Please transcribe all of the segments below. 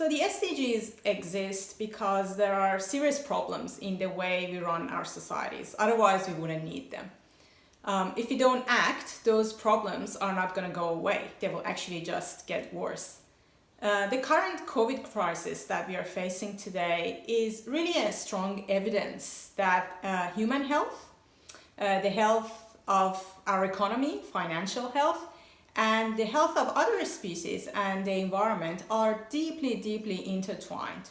So the SDGs exist because there are serious problems in the way we run our societies. Otherwise, we wouldn't need them. If we don't act, those problems are not going to go away. They will actually just get worse. The current COVID crisis that we are facing today is really a strong evidence that human health, the health of our economy, financial health, and the health of other species and the environment are deeply, deeply intertwined.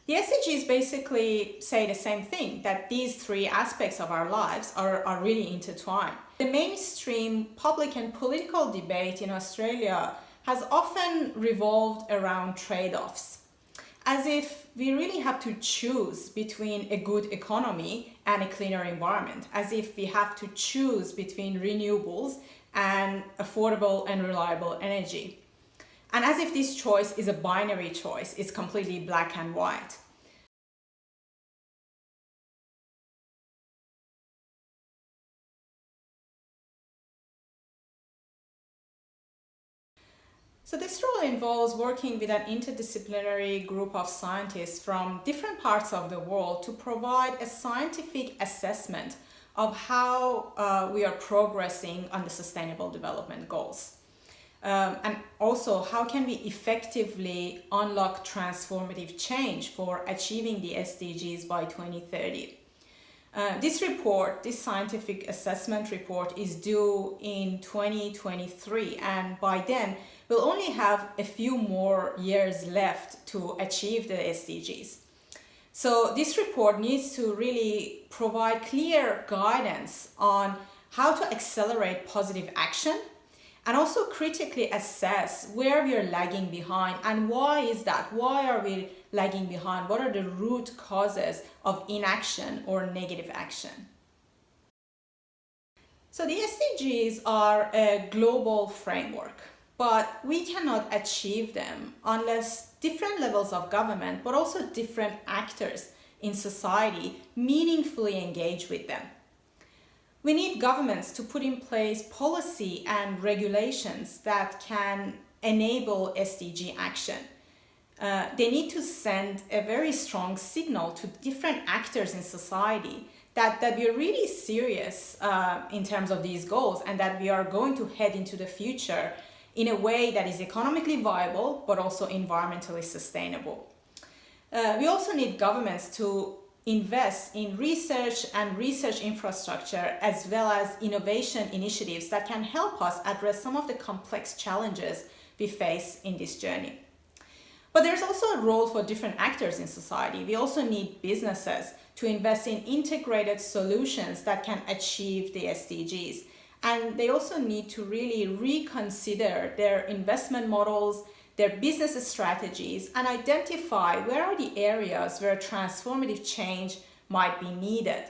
The SDGs basically say the same thing, that these three aspects of our lives are really intertwined. The mainstream public and political debate in Australia has often revolved around trade-offs, as if we really have to choose between a good economy and a cleaner environment, as if we have to choose between renewables and affordable and reliable energy. And as if this choice is a binary choice, it's completely black and white. So this role involves working with an interdisciplinary group of scientists from different parts of the world to provide a scientific assessment of how we are progressing on the Sustainable Development Goals. And also, how can we effectively unlock transformative change for achieving the SDGs by 2030? This scientific assessment report is due in 2023, and by then we'll only have a few more years left to achieve the SDGs. So this report needs to really provide clear guidance on how to accelerate positive action and also critically assess where we are lagging behind and why is that? Why are we lagging behind? What are the root causes of inaction or negative action? So the SDGs are a global framework, but we cannot achieve them unless different levels of government, but also different actors in society meaningfully engage with them. We need governments to put in place policy and regulations that can enable SDG action. They need to send a very strong signal to different actors in society that we are really serious in terms of these goals and that we are going to head into the future in a way that is economically viable but also environmentally sustainable. We also need governments to invest in research and research infrastructure as well as innovation initiatives that can help us address some of the complex challenges we face in this journey. But there's also a role for different actors in society. We also need businesses to invest in integrated solutions that can achieve the SDGs. And they also need to really reconsider their investment models, their business strategies, and identify where are the areas where transformative change might be needed.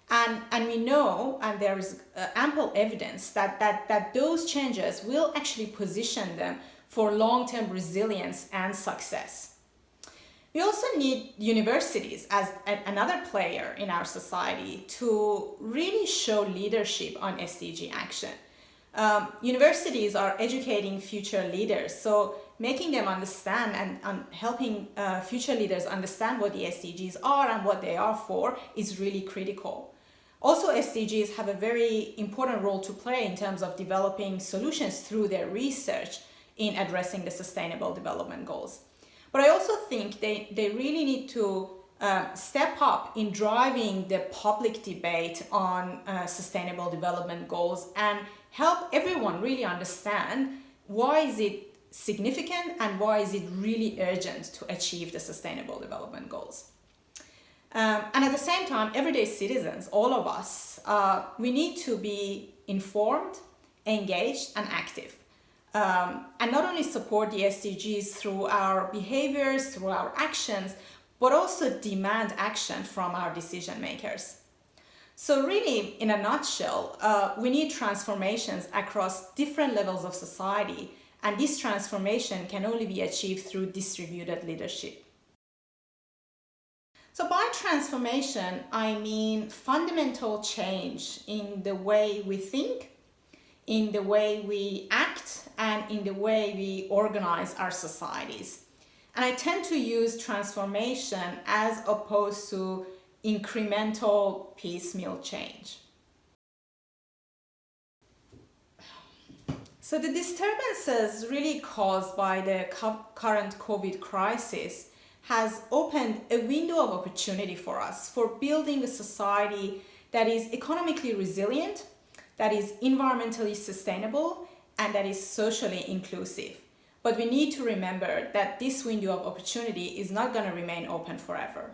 And we know, and there is ample evidence that those changes will actually position them for long-term resilience and success. We also need universities as another player in our society to really show leadership on SDG action. Universities are educating future leaders, so making them understand and helping future leaders understand what the SDGs are and what they are for is really critical. Also, SDGs have a very important role to play in terms of developing solutions through their research in addressing the Sustainable Development Goals. But I also think they really need to step up in driving the public debate on Sustainable Development Goals and help everyone really understand why is it significant and why is it really urgent to achieve the Sustainable Development Goals. And at the same time, everyday citizens, all of us, we need to be informed, engaged, and active. And not only support the SDGs through our behaviors, through our actions, but also demand action from our decision makers. So really, in a nutshell, we need transformations across different levels of society, and this transformation can only be achieved through distributed leadership. So by transformation, I mean fundamental change in the way we think, in the way we act, and in the way we organize our societies. And I tend to use transformation as opposed to incremental piecemeal change. So the disturbances really caused by the current COVID crisis has opened a window of opportunity for us for building a society that is economically resilient, that is environmentally sustainable, and that is socially inclusive. But we need to remember that this window of opportunity is not going to remain open forever.